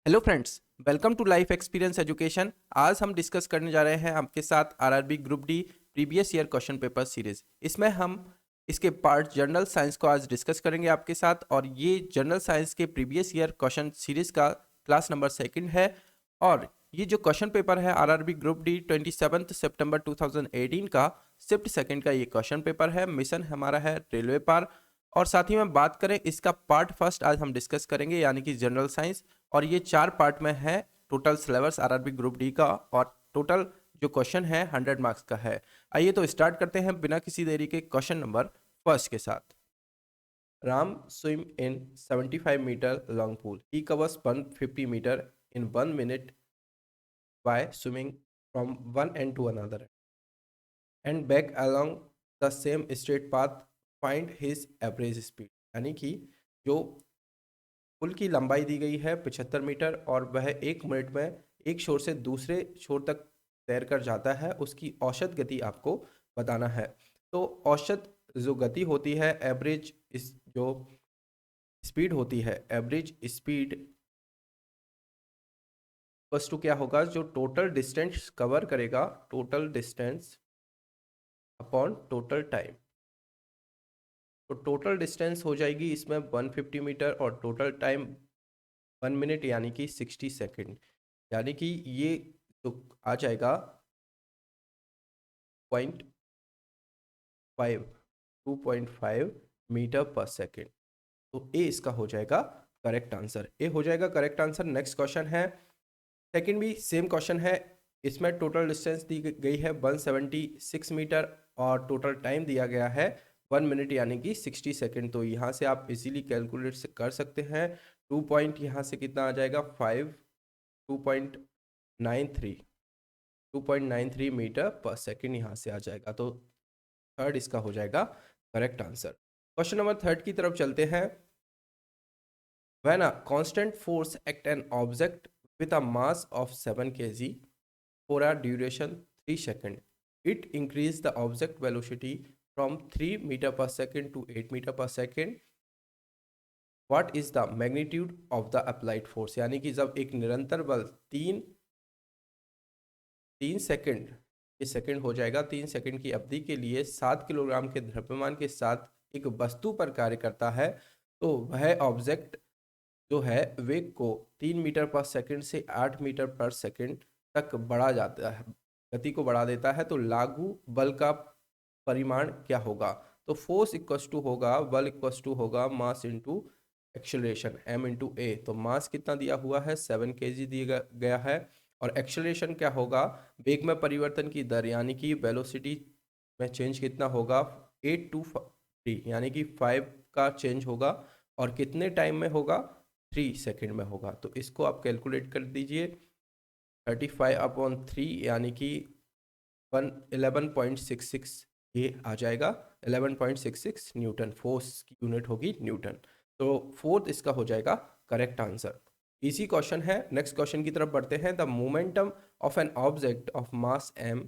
Hello friends, welcome to life experience education. आज हम discuss करने जा रहे हैं आपके साथ RRB group D previous year question paper series. इसमें हम इसके पार्ट जनरल साइंस को आज डिस्कस करेंगे आपके साथ। और ये जनरल साइंस के प्रीवियस ईयर क्वेश्चन सीरीज का क्लास नंबर 2 है। और ये जो क्वेश्चन पेपर है आरआरबी ग्रुप डी 27 सितंबर 2018 का शिफ्ट सेकंड का ये क्वेश्चन पेपर है। मिशन हमारा है रेलवे पार। और साथ ही में बात करें इसका पार्ट फर्स्ट आज हम डिस्कस करेंगे, यानी कि जनरल साइंस। और ये 4 पार्ट में है। Total syllabus RRB group D का और टोटल जो क्वेश्चन है 100 मार्क्स का है। आइए तो स्टार्ट करते हैं बिना किसी देरी के क्वेश्चन नंबर फर्स्ट के साथ। Ram swim in 75 metre long pool. He covers 150 metre in 1 minute by swimming from one end to another and back along the same straight path. Find his average speed। यानी कि जो पुल की लंबाई दी गई है 75 metre और वह 1 मिनट में एक छोर से दूसरे छोर तक तैर कर जाता है, उसकी औसत गति आपको बताना है। तो औसत जो गति होती है, एवरेज इस जो स्पीड होती है, एवरेज स्पीड बस टू क्या होगा, जो टोटल डिस्टेंस कवर करेगा, total distance upon total time. तो टोटल डिस्टेंस हो जाएगी इसमें 150 मीटर और टोटल टाइम 1 मिनट यानी कि 60 सेकेंड। यानी कि ये तो आ जाएगा 0.5 2.5 मीटर पर सेकेंड। तो ए इसका हो जाएगा करेक्ट आंसर। ए हो जाएगा करेक्ट आंसर। नेक्स्ट क्वेश्चन है, सेकेंड भी सेम क्वेश्चन है। इसमें टोटल डिस्टेंस दी गई है 176 मीटर और टोटल टाइम दिया गया है 1 मिनट यानी कि 60 सेकेंड। तो यहाँ से आप इजीली कैलकुलेट कर सकते हैं। 2 पॉइंट यहाँ से कितना आ जाएगा 2.93 मीटर पर सेकेंड यहाँ से आ जाएगा। तो थर्ड इसका हो जाएगा correct answer. Question number third की तरफ चलते हैं। When a constant force act an object with a mass of 7 kg for a duration 3 seconds, it increase the object velocity from 3 meter per second to 8 meter per second. What is the magnitude of the applied force? यानी कि जब एक निरंतर बल तीन second, ये second हो जाएगा, 3 सेकंड की अवधि के लिए 7 किलोग्राम के द्रव्यमान के साथ एक वस्तु पर कार्य करता है, तो वह ऑब्जेक्ट जो है वेग को 3 मीटर पर सेकंड से 8 मीटर पर सेकंड तक बढ़ा जाता है, गति को बढ़ा देता है। तो लागू बल का परिमाण क्या होगा? तो फोर्स इक्वस टू होगा, बल इक्वस टू होगा mass into acceleration, m into a. तो मास कितना दिया हुआ है 7 kg दिया गया है। और एक्सेलरेशन क्या होगा, वेग में परिवर्तन की दर यानी कि वेलोसिटी में चेंज कितना होगा 8 to 3 यानी कि 5 का चेंज होगा। और कितने टाइम में होगा 3 सेकेंड में होगा। तो इसको आप कैलकुलेट कर दीजिए, 35/3 यानी कि 11.66 ये आ जाएगा। 11.66 न्यूटन, फोर्स की यूनिट होगी न्यूटन। तो फोर्थ इसका हो जाएगा करेक्ट आंसर। इजी क्वेश्चन है। नेक्स्ट क्वेश्चन की तरफ बढ़ते हैं। The momentum of an object of mass m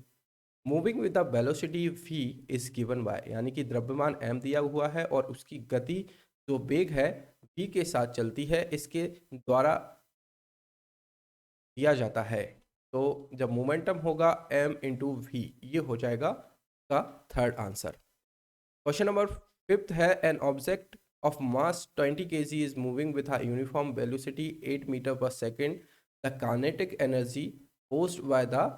moving with the velocity v is given by. यानी कि द्रव्यमान m दिया हुआ है और उसकी गति जो वेग है v के साथ चलती है, इसके द्वारा दिया जाता है। तो जब मोमेंटम होगा m इंटू वी, ये हो जाएगा का third answer. Question number fifth है, an object of mass 20 kg is moving with a uniform velocity 8 meter per second. The kinetic energy posed by the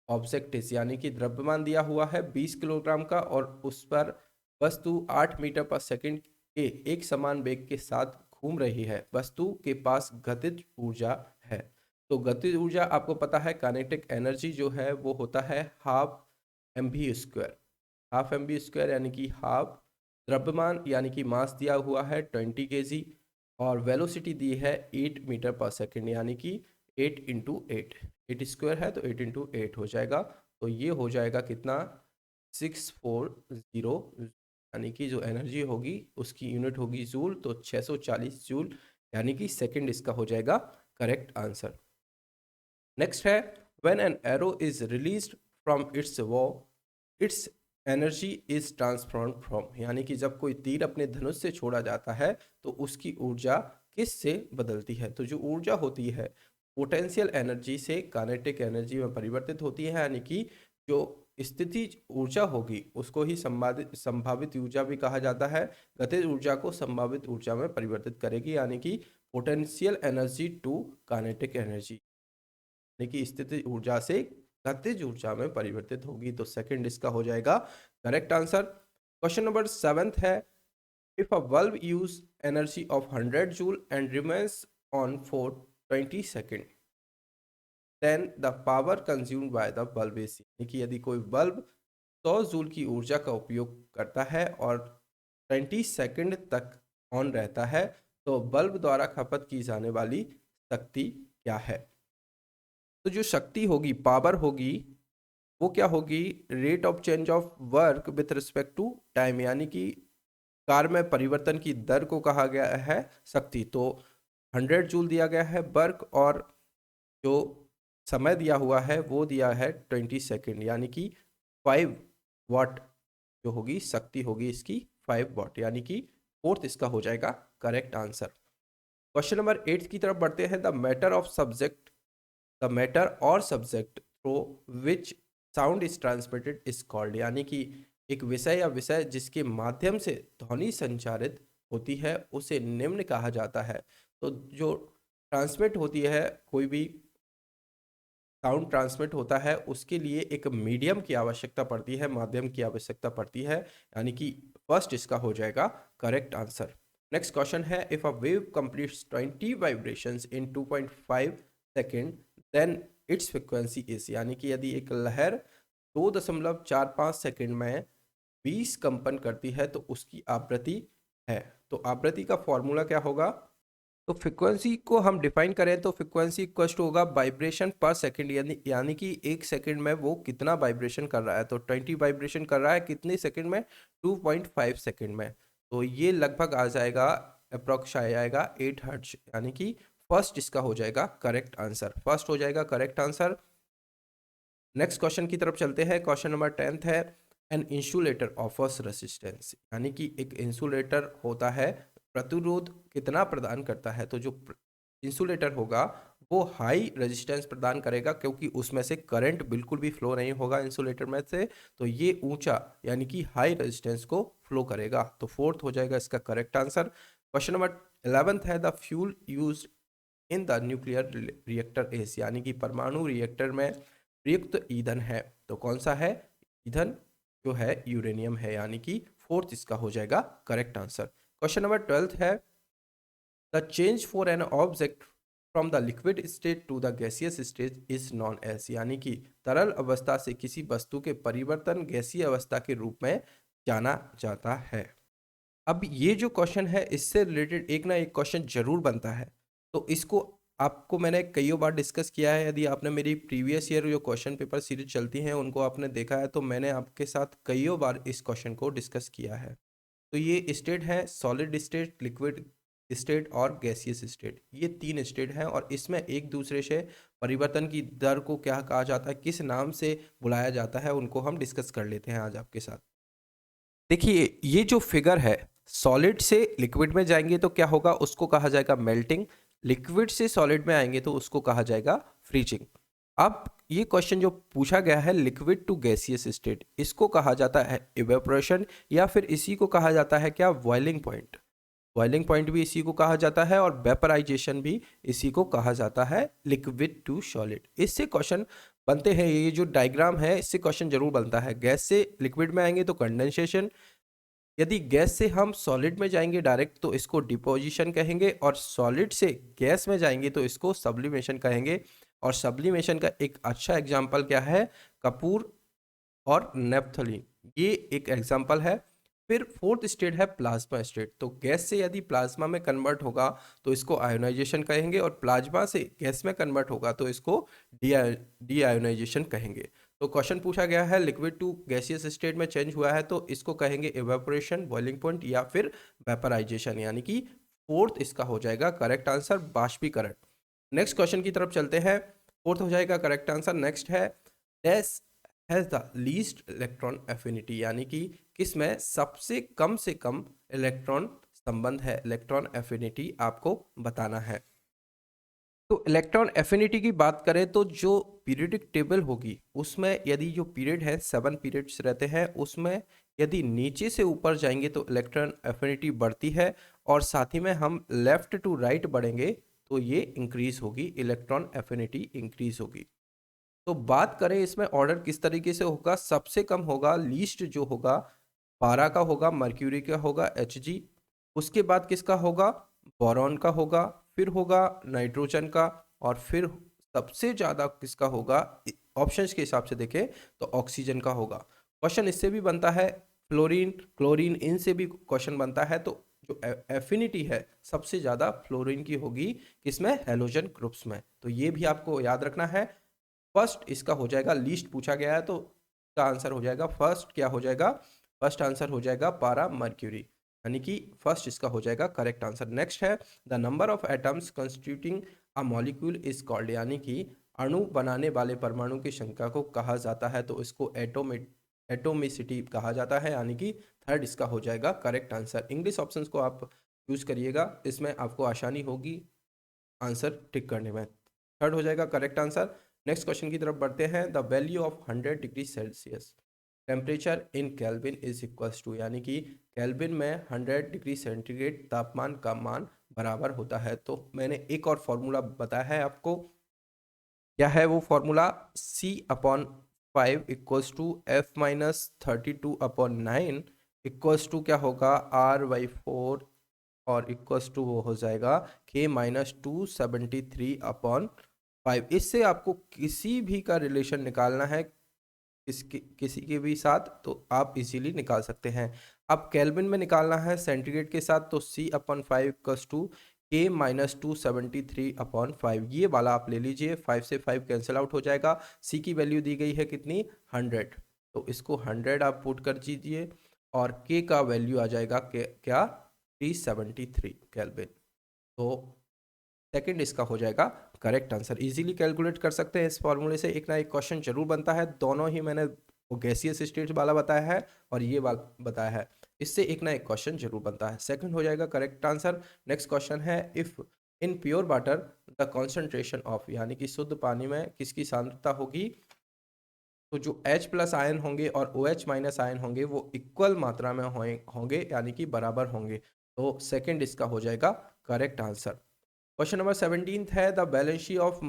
object is, यानी कि द्रव्यमान दिया हुआ है 20 किलोग्राम का और उस पर वस्तु 8 मीटर पर सेकंड के एक समान वेग के साथ घूम रही है। वस्तु के पास गतिज ऊर्जा है। तो गतिज ऊर्जा आपको पता है, काइनेटिक एनर्जी जो है वो होता है हाफ mv²। हाफ mv² यानी कि हाफ द्रव्यमान यानी कि मास दिया हुआ है 20 kg और वेलोसिटी दी है 8 मीटर पर सेकेंड यानी कि 8 इंटू 8, 8 स्क्वायर है तो 8 इंटू 8 हो जाएगा। तो ये हो जाएगा कितना 640, यानी कि जो एनर्जी होगी उसकी यूनिट होगी जूल, तो 640 जूल यानी कि सेकेंड इसका हो जाएगा करेक्ट आंसर। नेक्स्ट है, when an arrow is released from its वो its energy is transform from. यानी कि जब कोई तीर अपने धनुष से छोड़ा जाता है तो उसकी ऊर्जा किस से बदलती है? तो जो ऊर्जा होती है पोटेंशियल एनर्जी से काइनेटिक एनर्जी में परिवर्तित होती है, यानी कि जो स्थितिज ऊर्जा होगी उसको ही संभावित ऊर्जा भी कहा जाता है। गतिज ऊर्जा को संभावित ऊर्जा में परिवर्तित करेगी, यानी कि potential energy to kinetic energy, यानी कि स्थितिज ऊर्जा से गतिज ऊर्जा में परिवर्तित होगी। तो सेकंड इसका हो जाएगा करेक्ट आंसर। क्वेश्चन नंबर 7 है, if a bulb use energy of 100 joule and remains on for 20 second then the power consumed by the bulb is, यानी कि यदि कोई बल्ब 100 जूल की ऊर्जा का उपयोग करता है और 20 सेकंड तक ऑन रहता है, तो बल्ब द्वारा खपत की जाने वाली शक्ति क्या है? तो जो शक्ति होगी, पावर होगी, वो क्या होगी? Rate of change of work with respect to time, यानी कि कार्य में परिवर्तन की दर को कहा गया है शक्ति। तो 100 जूल दिया गया है वर्क, और जो समय दिया हुआ है वो दिया है 20 सेकेंड, यानी कि 5 वाट जो होगी शक्ति होगी इसकी 5 वाट, यानी कि फोर्थ इसका हो जाएगा करेक्ट आंसर। क्वेश्चन नंबर 8 की तरफ बढ़ते हैं। The matter of subject, the matter और subject through which sound is transmitted is called, यानी कि एक विषय या विषय जिसके माध्यम से ध्वनि संचारित होती है उसे निम्न कहा जाता है। तो जो ट्रांसमिट होती है, कोई भी साउंड ट्रांसमिट होता है, उसके लिए एक मीडियम की आवश्यकता पड़ती है, माध्यम की आवश्यकता पड़ती है, यानी कि फर्स्ट इसका हो जाएगा करेक्ट आंसर। नेक्स्ट क्वेश्चन है, if a wave completes 20 vibrations in 2.5 second then its frequency is, यानी कि यदि एक लहर 2.45 सेकेंड में 20 कंपन करती है तो उसकी आवृत्ति है। तो आवृत्ति का फॉर्मूला क्या होगा? तो फ्रिक्वेंसी को हम डिफाइन करें तो फ्रिक्वेंसी इक्वल टू होगा वाइब्रेशन पर सेकंड, यानी कि एक सेकंड में वो कितना वाइब्रेशन कर रहा है। तो 20 वाइब्रेशन कर रहा है कितने सेकंड में? 2.5 सेकंड में। तो ये लगभग आ जाएगा, अप्रोक्स आ जाएगा 8 हर्ट्ज, यानी कि फर्स्ट इसका हो जाएगा करेक्ट आंसर। फर्स्ट हो जाएगा करेक्ट आंसर। नेक्स्ट क्वेश्चन की तरफ चलते हैं। क्वेश्चन नंबर 10 है, एन इंसुलेटर ऑफर्स रेसिस्टेंस, यानी कि एक इंसुलेटर होता है, प्रतिरोध कितना प्रदान करता है? तो जो इंसुलेटर होगा वो हाई रेजिस्टेंस प्रदान करेगा, क्योंकि उसमें से करंट बिल्कुल भी फ्लो नहीं होगा इंसुलेटर में से, तो ये ऊंचा यानी कि हाई रेजिस्टेंस को फ्लो करेगा। तो फोर्थ हो जाएगा इसका करेक्ट आंसर। क्वेश्चन नंबर 11 है, the fuel use in the nuclear reactor is, यानी कि परमाणु रिएक्टर में प्रयुक्त ईंधन है, तो कौन सा है ईंधन? जो है यूरेनियम है, यानी कि फोर्थ इसका हो जाएगा करेक्ट आंसर। क्वेश्चन नंबर 12 है, the change for an object from the liquid state to the gaseous state is known as, यानी कि तरल अवस्था से किसी वस्तु के परिवर्तन गैसीय अवस्था के रूप में जाना जाता है। अब ये जो क्वेश्चन है इससे रिलेटेड एक ना एक क्वेश्चन जरूर बनता है, तो इसको आपको मैंने कई बार डिस्कस किया है। यदि आपने मेरी प्रीवियस ईयर जो क्वेश्चन पेपर सीरीज चलती हैं उनको आपने देखा है, तो मैंने आपके साथ कई बार इस क्वेश्चन को डिस्कस किया है। तो ये स्टेट है सॉलिड स्टेट, लिक्विड स्टेट और गैसियस स्टेट, ये 3 स्टेट हैं, और इसमें एक दूसरे से परिवर्तन की दर को क्या कहा जाता है, किस नाम से बुलाया जाता है, उनको हम डिस्कस कर लेते हैं आज आपके साथ। देखिए ये जो फिगर है, सॉलिड से लिक्विड में जाएंगे तो क्या होगा, उसको कहा जाएगा मेल्टिंग। लिक्विड से सॉलिड में आएंगे तो उसको कहा जाएगा फ्रीजिंग। अब ये क्वेश्चन जो पूछा गया है लिक्विड टू गैसियस स्टेट, इसको कहा जाता है इवेपोरेशन, या फिर इसी को कहा जाता है क्या, बॉइलिंग पॉइंट। बॉइलिंग पॉइंट भी इसी को कहा जाता है, और वेपराइजेशन भी इसी को कहा जाता है, लिक्विड टू सॉलिड। इससे क्वेश्चन बनते हैं, ये जो डायग्राम है इससे क्वेश्चन जरूर बनता है। गैस से लिक्विड में आएंगे तो कंडेंसेशन, यदि गैस से हम सॉलिड में जाएंगे डायरेक्ट तो इसको डिपोजिशन कहेंगे, और सॉलिड से गैस में जाएंगे तो इसको सब्लिमेशन कहेंगे। और सब्लिमेशन का एक अच्छा एग्जाम्पल क्या है, कपूर और नेप्थलीन, ये एक एग्जाम्पल है। फिर फोर्थ स्टेट है प्लाज्मा स्टेट, तो गैस से यदि प्लाज्मा में कन्वर्ट होगा तो इसको आयोनाइजेशन कहेंगे, और प्लाज्मा से गैस में कन्वर्ट होगा तो इसको डी आयोनाइजेशन कहेंगे। तो क्वेश्चन पूछा गया है लिक्विड टू गैसियस स्टेट में चेंज हुआ है तो इसको कहेंगे इवेपोरेशन, बॉइलिंग पॉइंट, या फिर वेपराइजेशन, यानी कि फोर्थ इसका हो जाएगा करेक्ट आंसर, बाष्पीकरण। नेक्स्ट क्वेश्चन की तरफ चलते हैं, फोर्थ हो जाएगा करेक्ट आंसर। नेक्स्ट है, dash has the least electron affinity, यानी कि किसमें सबसे कम से कम इलेक्ट्रॉन संबंध है, इलेक्ट्रॉन एफिनिटी आपको बताना है। तो इलेक्ट्रॉन एफिनिटी की बात करें तो जो पीरियोडिक टेबल होगी उसमें यदि जो पीरियड है 7 पीरियड्स रहते हैं, उसमें यदि नीचे से ऊपर जाएंगे तो इलेक्ट्रॉन एफिनिटी बढ़ती है, और साथ ही में हम लेफ्ट टू राइट बढ़ेंगे तो ये इंक्रीज होगी, इलेक्ट्रॉन एफिनिटी इंक्रीज होगी। तो बात करें इसमें ऑर्डर किस तरीके से होगा, सबसे कम होगा, लीस्ट जो होगा पारा का होगा, मर्क्यूरी का होगा Hg, उसके बाद किसका होगा, बोरॉन का होगा, फिर होगा नाइट्रोजन का, और फिर सबसे ज़्यादा किसका होगा, ऑप्शंस के हिसाब से देखें तो ऑक्सीजन का होगा। क्वेश्चन इससे भी बनता है, फ्लोरीन क्लोरीन इनसे भी क्वेश्चन बनता है। तो जो एफिनिटी है सबसे ज़्यादा फ्लोरीन की होगी, किसमें, हेलोजन ग्रुप्स में। तो ये भी आपको याद रखना है। फर्स्ट इसका हो जाएगा, लीस्ट पूछा गया है तो इसका आंसर हो जाएगा फर्स्ट, क्या हो जाएगा, फर्स्ट आंसर हो जाएगा पारा मर्क्यूरी, यानी कि फर्स्ट इसका हो जाएगा करेक्ट आंसर। नेक्स्ट है the number of atoms constituting a molecule is called, यानी कि अणु बनाने वाले परमाणु की संख्या को कहा जाता है, तो इसको एटोमिसिटी कहा जाता है, यानी कि थर्ड इसका हो जाएगा करेक्ट आंसर। इंग्लिश ऑप्शंस को आप यूज करिएगा, इसमें आपको आसानी होगी आंसर टिक करने में। थर्ड हो जाएगा करेक्ट आंसर। नेक्स्ट क्वेश्चन की तरफ बढ़ते हैं। The value of 100 degree Celsius temperature in kelvin is equals to, यानी कि केल्विन में 100 डिग्री सेंटीग्रेड तापमान का मान बराबर होता है। तो मैंने एक और फॉर्मूला बताया है आपको, क्या है वो formula, C/5 equals to F-32/9 equals to क्या होगा, R/4, और इक्वल्स टू वो हो जाएगा K-273/5। इससे आपको किसी भी का रिलेशन निकालना है, किसी के भी साथ, तो आप इजीली निकाल सकते हैं। अब केल्विन में निकालना है सेंटीग्रेड के साथ, तो C/5 इक्वल्स टू K-273/5, ये वाला आप ले लीजिए, 5 से 5 कैंसिल आउट हो जाएगा। C की वैल्यू दी गई है कितनी, 100, तो इसको 100 आप पुट कर दीजिए, और K का वैल्यू आ जाएगा क्या 373 केल्विन। तो सेकंड इसका हो जाएगा करेक्ट आंसर। इजीली कैलकुलेट कर सकते हैं इस फॉर्मूले से, एक ना एक क्वेश्चन जरूर बनता है। दोनों ही मैंने वो गैसियस स्टेट वाला बताया है और ये वाला बताया है, इससे एक ना एक क्वेश्चन जरूर बनता है। सेकंड हो जाएगा करेक्ट आंसर। नेक्स्ट क्वेश्चन है, if in pure water the concentration of, यानी कि शुद्ध पानी में किसकी सांद्रता होगी, तो जो H+ आयन होंगे और OH- आयन होंगे वो इक्वल मात्रा में होंगे, यानी कि बराबर होंगे। तो सेकंड इसका हो जाएगा करेक्ट आंसर। क्वेश्चन नंबर 17 है, the valency of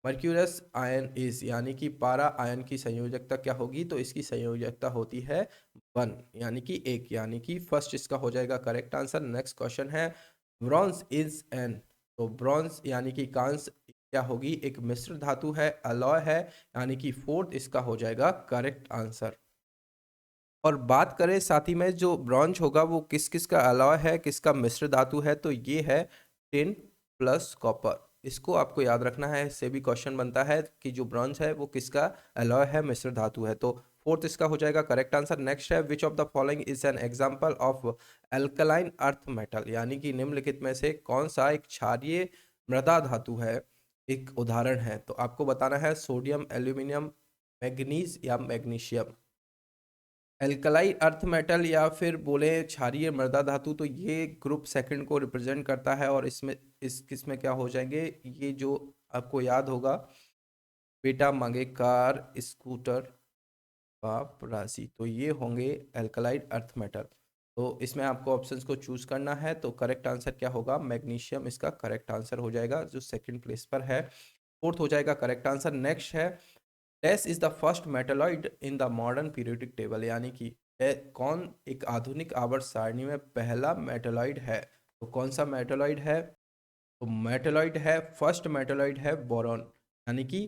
mercurous ion is, यानी कि पारा आयन की संयोजकता क्या होगी, तो इसकी संयोजकता होती है 1, यानी कि 1, यानी कि फर्स्ट इसका हो जाएगा करेक्ट आंसर। नेक्स्ट क्वेश्चन है, ब्रॉन्ज इज एन, तो ब्रॉन्ज यानी कि कांस्य क्या होगी, एक मिश्र धातु है, अलॉय है, यानी कि फोर्थ इसका हो जाएगा करेक्ट आंसर। और बात करें साथ ही में, जो ब्रॉन्ज होगा वो किस किस का अलॉय है, किसका मिश्र धातु है, तो ये है टिन प्लस कॉपर। इसको आपको याद रखना है, इससे भी क्वेश्चन बनता है कि जो ब्रॉन्ज है वो किसका अलॉय है, मिश्र धातु है। तो फोर्थ इसका हो जाएगा करेक्ट आंसर। नेक्स्ट है, which of the following is an example of alkaline earth metal, यानी कि निम्नलिखित में से कौन सा एक क्षारीय मृदा धातु है, एक उदाहरण है। तो आपको बताना है सोडियम, एल्यूमिनियम, मैग्नीज या मैग्नीशियम। एल्कलाई अर्थ मेटल या फिर बोले क्षारीय मृदा धातु, तो ये ग्रुप सेकंड को रिप्रेजेंट करता है, और इसमें इस किसमें क्या हो जाएंगे, ये जो आपको याद होगा, बेटा मांगे कार स्कूटर बाप राशि, तो ये होंगे एल्कलाइड अर्थ मेटल। तो इसमें आपको ऑप्शंस को चूज करना है, तो करेक्ट आंसर क्या होगा, मैग्नीशियम इसका करेक्ट आंसर हो जाएगा, जो सेकंड प्लेस पर है। फोर्थ हो जाएगा करेक्ट आंसर। नेक्स्ट है, this is the first metalloid in the modern periodic table, यानी कि कौन एक आधुनिक आवर्त सारणी में पहला मेटलॉइड है, तो कौन सा मेटलॉइड है, तो मेटलॉइड है, फर्स्ट मेटलॉइड है बोरॉन, यानी कि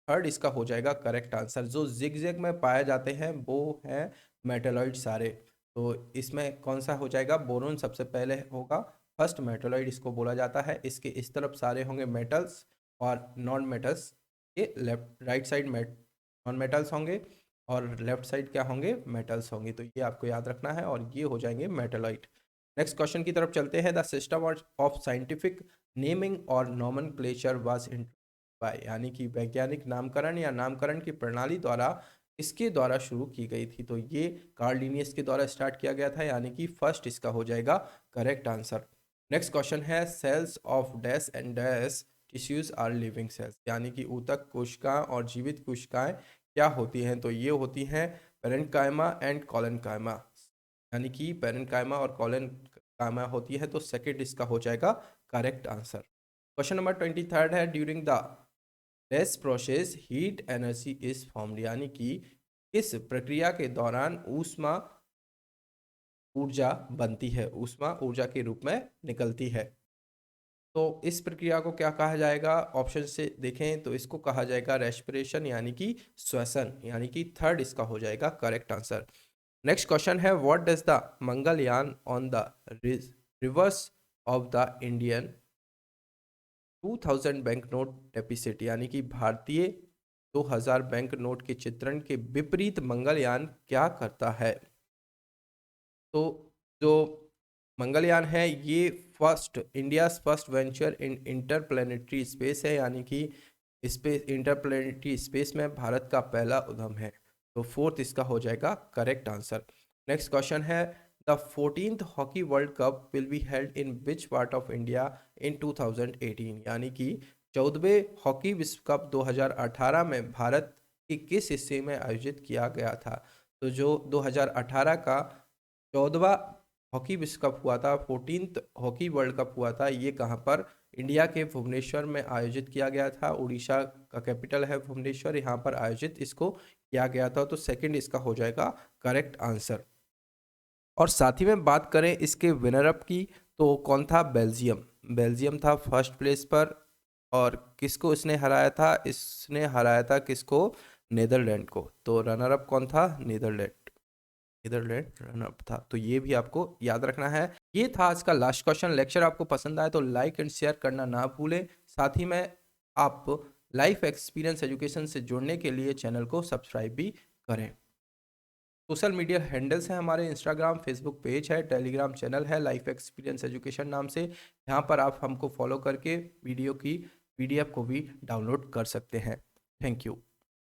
थर्ड इसका हो जाएगा करेक्ट आंसर। जो जिगजैग में पाए जाते हैं वो है मेटलॉइड सारे, तो इसमें कौन सा हो जाएगा, बोरोन सबसे पहले होगा, फर्स्ट मेटलॉइड इसको बोला जाता है। इसके इस तरफ सारे होंगे मेटल्स और नॉन मेटल्स, ये left right side non metals होंगे और लेफ्ट साइड क्या होंगे, मेटल्स होंगे। तो ये आपको याद रखना है, और ये हो जाएंगे मेटलॉइड। नेक्स्ट क्वेश्चन की तरफ चलते हैं। The system of scientific naming और नॉमेनक्लेचर वाज बाय, यानी कि वैज्ञानिक नामकरण या नामकरण की प्रणाली द्वारा इसके द्वारा शुरू की गई थी, तो ये कार्ल लिनियस के द्वारा स्टार्ट किया गया था, यानी कि फर्स्ट इसका हो जाएगा करेक्ट आंसर। नेक्स्ट क्वेश्चन है, cells of dash and dash tissues are living cells, यानी कि ऊतक कोशिकाएं और जीवित कोशिकाएं क्या होती हैं, तो ये होती हैं पेरेन्काइमा एंड कोलेनकाइमा, यानी कि पेरेन्काइमा और कोलेनकाइमा होती है, तो सेकंड इसका हो जाएगा करेक्ट आंसर। क्वेश्चन नंबर 23 है, during the dash process heat energy is formed, यानी कि इस प्रक्रिया के दौरान ऊष्मा ऊर्जा बनती है, ऊष्मा ऊर्जा के रूप में निकलती है। तो इस प्रक्रिया को क्या कहा जाएगा, ऑप्शन से देखें तो इसको कहा जाएगा रेस्पिरेशन, यानी कि श्वसन, यानी कि थर्ड इसका हो जाएगा करेक्ट आंसर। नेक्स्ट क्वेश्चन है, what does the Mangalyaan on the reverse of the Indian 2000 bank note deficit, यानी कि भारतीय 2000 बैंक नोट के चित्रण के विपरीत मंगलयान क्या करता है। तो जो मंगलयान है ये इंडिया फर्स्ट वेंचर इन इंटरप्लेनेटरी स्पेस है, यानी कि स्पेस इंटरप्लेनेटरी स्पेस में भारत का पहला उद्यम है, तो फोर्थ इसका हो जाएगा करेक्ट आंसर। नेक्स्ट क्वेश्चन है, the 14th hockey world cup will be held in which part of India in 2018, यानी कि 14वें हॉकी विश्व कप 2018 में भारत के किस हिस्से में आयोजित किया गया था। तो जो 2018 का 14वां हॉकी विश्व कप हुआ था, 14th हॉकी वर्ल्ड कप हुआ था, ये कहाँ पर, इंडिया के भुवनेश्वर में आयोजित किया गया था। उड़ीसा का कैपिटल है भुवनेश्वर, यहाँ पर आयोजित इसको किया गया था, तो सेकंड इसका हो जाएगा करेक्ट आंसर। और साथ ही में बात करें इसके विनर अप की, तो कौन था, बेल्जियम था फर्स्ट प्लेस पर। और किसको इसने हराया था, इसने हराया था किसको, नीदरलैंड को। तो रनर अप कौन था, नीदरलैंड रनर अप था। तो ये भी आपको याद रखना है। ये था आज का लास्ट क्वेश्चन। लेक्चर आपको पसंद आए तो लाइक एंड शेयर करना ना भूलें। साथ ही में आप लाइफ एक्सपीरियंस एजुकेशन से जुड़ने के लिए चैनल को सब्सक्राइब भी करें। सोशल मीडिया हैंडल्स हैं हमारे, इंस्टाग्राम, फेसबुक पेज है, टेलीग्राम चैनल है लाइफ एक्सपीरियंस एजुकेशन नाम से। यहाँ पर आप हमको फॉलो करके वीडियो की PDF को भी डाउनलोड कर सकते हैं। Thank you.